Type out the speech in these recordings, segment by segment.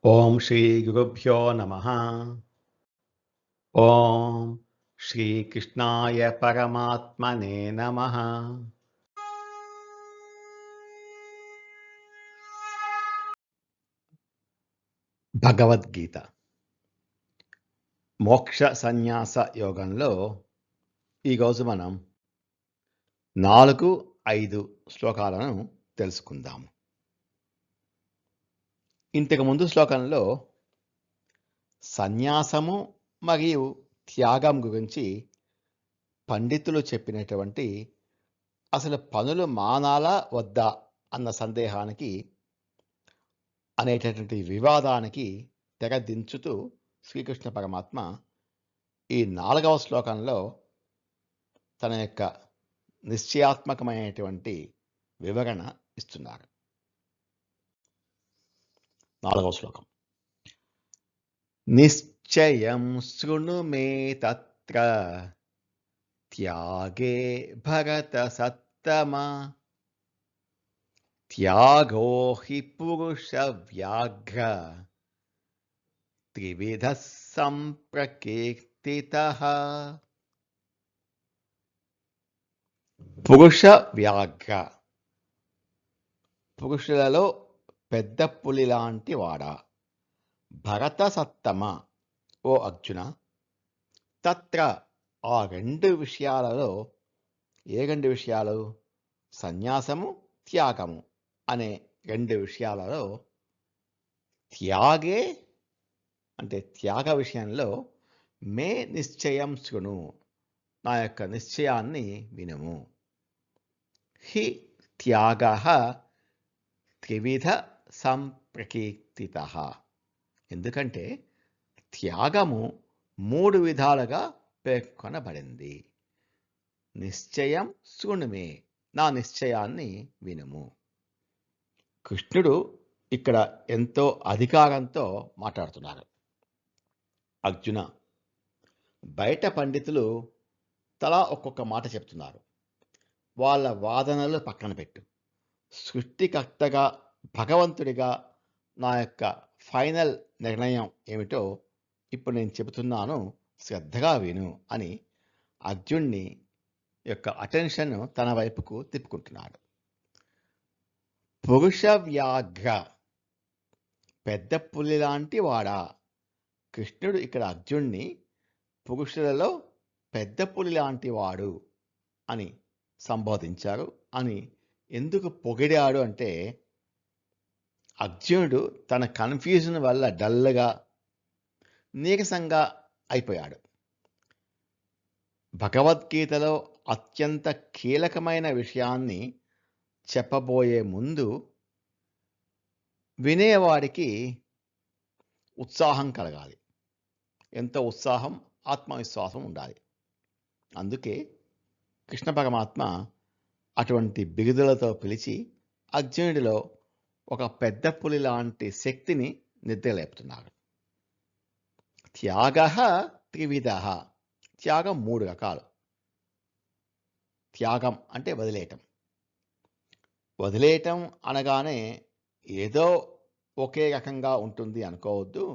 ఓం శ్రీ గురుభ్యో నమః. ఓం శ్రీకృష్ణాయ పరమాత్మనే నమః. భగవద్గీత మోక్ష సన్యాస యోగంలో ఈరోజు మనం 4-5 శ్లోకాలను తెలుసుకుందాము. ఇంతకుముందు శ్లోకంలో సన్యాసము మరియు త్యాగం గురించి పండితులు చెప్పినటువంటి అసలు పనులు మానాలా వద్దా అన్న సందేహానికి అనేటటువంటి వివాదానికి తెగదించుతూ శ్రీకృష్ణ పరమాత్మ ఈ 4వ శ్లోకంలో తన యొక్క నిశ్చయాత్మకమైనటువంటి వివరణ ఇస్తున్నారు. 4వ శ్లోకం. నిశ్చయం శృణు మే తత్ర త్యాగే భరత సత్తమ త్యాగో హి పురుష వ్యాఘ్ర త్రివిధ సంప్రకీర్తితః. పురుష వ్యాఘ్ర, పురుషులలో పెద్ద పులి లాంటి వాడా. భరత సత్తమ, ఓ అర్జున. తత్ర, ఆ 2 విషయాలలో, ఏ 2 విషయాలు? సన్యాసము, త్యాగము అనే 2 విషయాలలో త్యాగే అంటే త్యాగ విషయంలో మే నిశ్చయం శృణు, నా యొక్క నిశ్చయాన్ని వినుము. హి త్యాగః త్రివిధ సంప్రకీర్తితః. ఎందుకంటే త్యాగము 3 విధాలుగా పేర్కొనబడింది. నిశ్చయం శృణుమే, నా నిశ్చయాన్ని వినుము. కృష్ణుడు ఇక్కడ ఎంతో అధికారంతో మాట్లాడుతున్నారు. అర్జున, బయట పండితులు తలా ఒక్కొక్క మాట చెప్తున్నారు. వాళ్ళ వాదనలు పక్కన పెట్టు. సృష్టికర్తగా, భగవంతుడిగా నా యొక్క ఫైనల్ నిర్ణయం ఏమిటో ఇప్పుడు నేను చెబుతున్నాను, శ్రద్ధగా విను అని అర్జున్ని యొక్క అటెన్షన్ తన వైపుకు తిప్పుకుంటున్నాడు. పురుష వ్యాఘ్ర, పెద్ద పులి లాంటి వాడా. కృష్ణుడు ఇక్కడ అర్జున్ని పురుషులలో పెద్ద పులి లాంటి వాడు అని సంబోధించారు. అని ఎందుకు పొగిడాడు అంటే, అర్జునుడు తన కన్ఫ్యూజన్ వల్ల డల్గా, నీరసంగా అయిపోయాడు. భగవద్గీతలో అత్యంత కీలకమైన విషయాన్ని చెప్పబోయే ముందు వినేవాడికి ఉత్సాహం కలగాలి. ఎంతో ఉత్సాహం, ఆత్మవిశ్వాసం ఉండాలి. అందుకే కృష్ణ పరమాత్మ అటువంటి బిరుదులతో పిలిచి అర్జునుడిలో ఒక పెద్ద పులి లాంటి శక్తిని నిద్రలేపుతున్నారు. త్యాగః త్రివిధః, త్యాగం 3 రకాలు. త్యాగం అంటే వదిలేయటం. వదిలేయటం అనగానే ఏదో ఒకే రకంగా ఉంటుంది అనుకోవద్దు.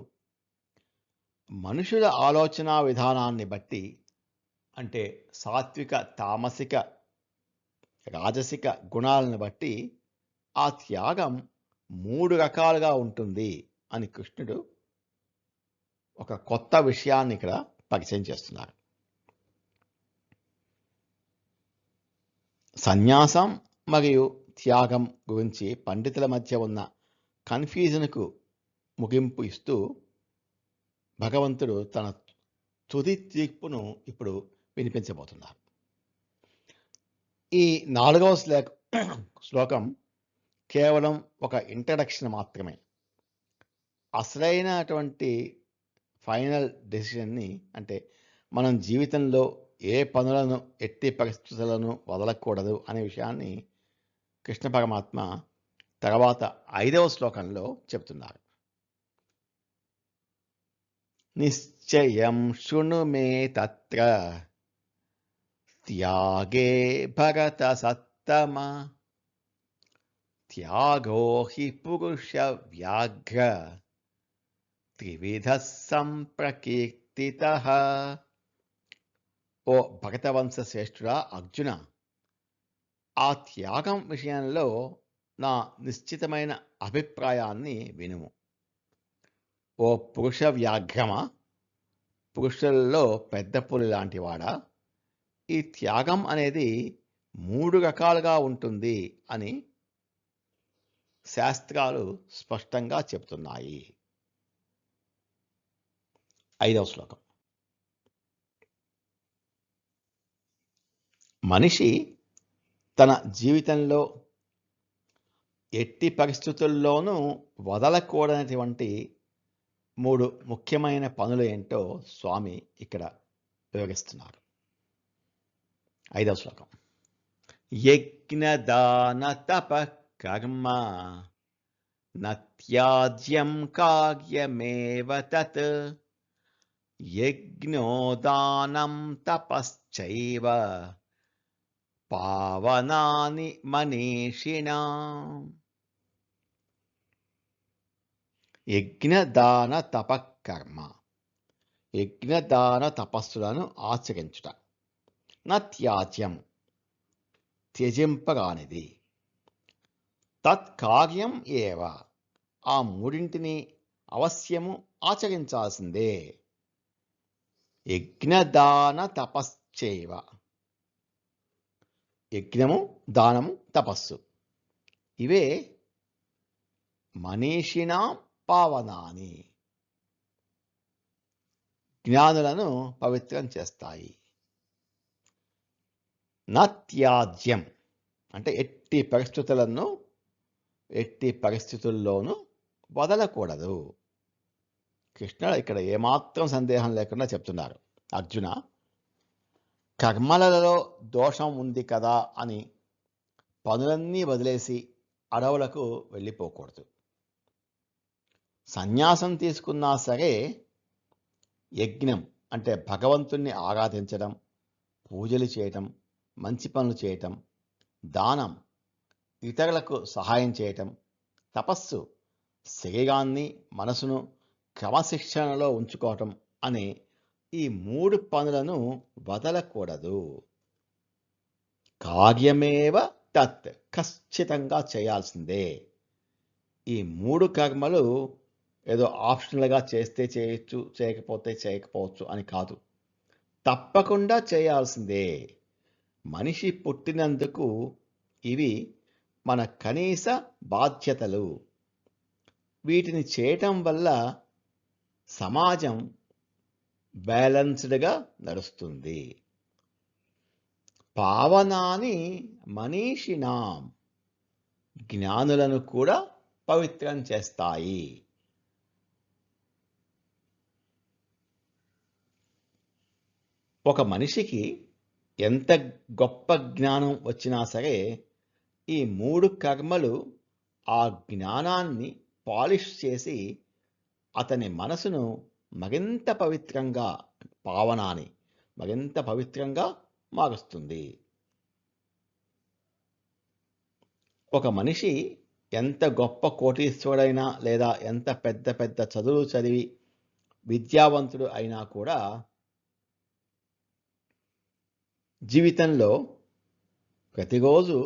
మనుషుల ఆలోచన విధానాన్ని బట్టి, అంటే సాత్విక, తామసిక, రాజసిక గుణాలను బట్టి ఆ త్యాగం 3 రకాలుగా ఉంటుంది అని కృష్ణుడు ఒక కొత్త విషయాన్ని ఇక్కడ పరిచయం చేస్తున్నారు. సన్యాసం మరియు త్యాగం గురించి పండితుల మధ్య ఉన్న కన్ఫ్యూజన్కు ముగింపు ఇస్తూ భగవంతుడు తన తుది తీర్పును ఇప్పుడు వినిపించబోతున్నారు. ఈ 4వ శ్లోకం కేవలం ఒక ఇంట్రడక్షన్ మాత్రమే. అసలైనటువంటి ఫైనల్ డెసిషన్ని, అంటే మనం జీవితంలో ఏ పనులను ఎట్టి పరిస్థితులను వదలకూడదు అనే విషయాన్ని కృష్ణ పరమాత్మ తర్వాత 5వ శ్లోకంలో చెప్తున్నారు. నిశ్చయం శృణు మే తత్ర త్యాగే భరత సత్తమ త్యాగో హి పురుష వ్యాఘ్ర త్రివిధ సంప్రకీర్తిత. ఓ భగతవంశ శ్రేష్ఠుడా అర్జున, ఆ త్యాగం విషయంలో నా నిశ్చితమైన అభిప్రాయాన్ని వినుము. ఓ పురుష వ్యాఘ్రమా, పురుషులలో పెద్ద పులి లాంటివాడా, ఈ త్యాగం అనేది 3 రకాలుగా ఉంటుంది అని శాస్త్రాలు స్పష్టంగా చెబుతున్నాయి. 5వ శ్లోకం. మనిషి తన జీవితంలో ఎట్టి పరిస్థితుల్లోనూ వదలకూడనటువంటి 3 ముఖ్యమైన పనులు ఏంటో స్వామి ఇక్కడ వివరిస్తున్నారు. 5వ శ్లోకం. యజ్ఞదాన తప కర్మ నత్యాజ్యం కార్యమేవ తత్ యజ్ఞోదానం తపశ్చైవ పావనాని మనీషిణాం. యజ్ఞదాన తపకర్మ, యజ్ఞదాన తపస్సులను ఆచరించుట. నత్యాజ్యం, త్యజింపరానిది. తత్కార్యం ఏవ, ఆ 3 అవశ్యము ఆచరించాల్సిందే. యజ్ఞదాన తపశ్చైవ, యజ్ఞము, దానము, తపస్సు, ఇవే మనీషిణాం పావనాని, జ్ఞానులను పవిత్రం చేస్తాయి. నత్యాజ్యం అంటే ఎట్టి పరిస్థితుల్లోనూ వదలకూడదు. కృష్ణుడు ఇక్కడ ఏమాత్రం సందేహం లేకుండా చెప్తున్నారు. అర్జున, కర్మలలో దోషం ఉంది కదా అని పనులన్నీ వదిలేసి అడవులకు వెళ్ళిపోకూడదు. సన్యాసం తీసుకున్నా సరే యజ్ఞం అంటే భగవంతుణ్ణి ఆరాధించడం, పూజలు చేయటం, మంచి పనులు చేయటం, దానం ఇతరులకు సహాయం చేయటం, తపస్సు శరీరాన్ని మనసును క్రమశిక్షణలో ఉంచుకోవటం అనే ఈ 3 పనులను వదలకూడదు. కార్యమేవ తత్, ఖచ్చితంగా చేయాల్సిందే. ఈ 3 కర్మలు ఏదో ఆప్షనల్గా చేస్తే చేయొచ్చు, చేయకపోతే చేయకపోవచ్చు అని కాదు, తప్పకుండా చేయాల్సిందే. మనిషి పుట్టినందుకు ఇవి మన కనీస బాధ్యతలు. వీటిని చేయటం వల్ల సమాజం బ్యాలెన్స్డ్గా నడుస్తుంది. పావనాని మనీషిణాం, జ్ఞానులను కూడా పవిత్రం చేస్తాయి. ఒక మనిషికి ఎంత గొప్ప జ్ఞానం వచ్చినా సరే ఈ 3 కర్మలు ఆ జ్ఞానాన్ని పాలిష్ చేసి అతని మనసును మరింత పవిత్రంగా, పావనాన్ని మరింత పవిత్రంగా మారుస్తుంది. ఒక మనిషి ఎంత గొప్ప కోటీశ్వరుడైనా లేదా ఎంత పెద్ద పెద్ద చదువులు చదివి విద్యావంతుడు అయినా కూడా జీవితంలో ప్రతిరోజు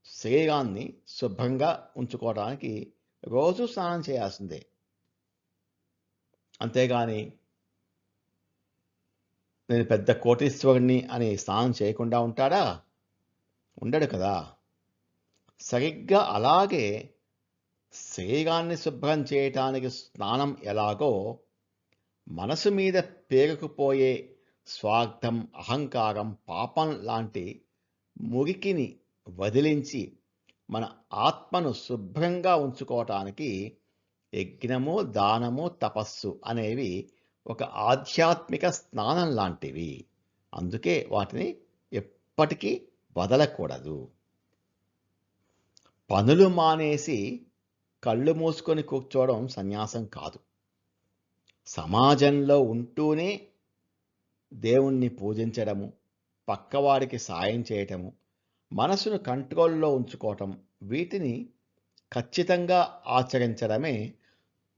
శరీరాన్ని శుభ్రంగా ఉంచుకోవడానికి రోజు స్నానం చేయాల్సిందే. అంతేగాని నేను పెద్ద కోటీశ్వరుణ్ణి అని స్నానం చేయకుండా ఉంటాడా? ఉండడు కదా. సరిగ్గా అలాగే శరీరాన్ని శుభ్రం చేయటానికి స్నానం ఎలాగో మనసు మీద పేరుకుపోయే స్వార్థం, అహంకారం, పాపం లాంటి మురికిని వదిలించి మన ఆత్మను శుభ్రంగా ఉంచుకోవటానికి యజ్ఞము, దానము, తపస్సు అనేవి ఒక ఆధ్యాత్మిక స్నానం లాంటివి. అందుకే వాటిని ఎప్పటికీ వదలకూడదు. పనులు మానేసి కళ్ళు మూసుకొని కూర్చోవడం సన్యాసం కాదు. సమాజంలో ఉంటూనే దేవుణ్ణి పూజించడము, పక్కవాడికి సాయం చేయటము, మనసును కంట్రోల్లో ఉంచుకోవటం, వీటిని ఖచ్చితంగా ఆచరించడమే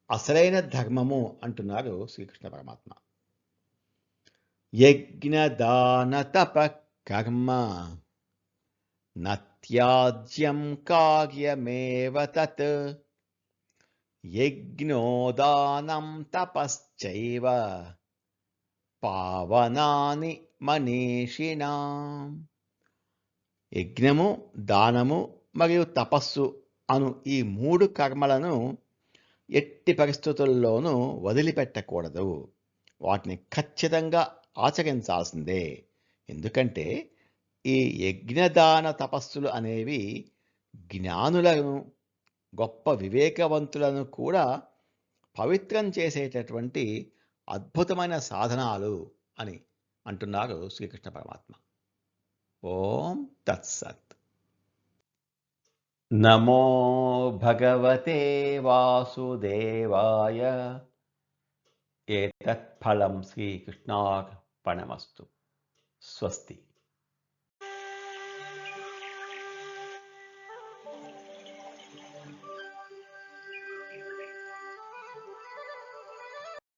అసలైన ధర్మము అంటున్నారు శ్రీకృష్ణ పరమాత్మ. యజ్ఞదాన తప కర్మ నత్యాజ్యం కార్యమేవ తత్ యజ్ఞోదానం తపశ్చైవ పావనాని మనీషిణాం. యజ్ఞము, దానము మరియు తపస్సు అను ఈ 3 కర్మలను ఎట్టి పరిస్థితుల్లోనూ వదిలిపెట్టకూడదు. వాటిని ఖచ్చితంగా ఆచరించాల్సిందే. ఎందుకంటే ఈ యజ్ఞదాన తపస్సులు అనేవి జ్ఞానులను, గొప్ప వివేకవంతులను కూడా పవిత్రం చేసేటటువంటి అద్భుతమైన సాధనాలు అని అంటున్నారు శ్రీకృష్ణ పరమాత్మ. ఓం తత్సత్. నమో భగవతే వాసుదేవాయ. ఏతత్ ఫలం శ్రీకృష్ణార్పణమస్తు. స్వస్తి.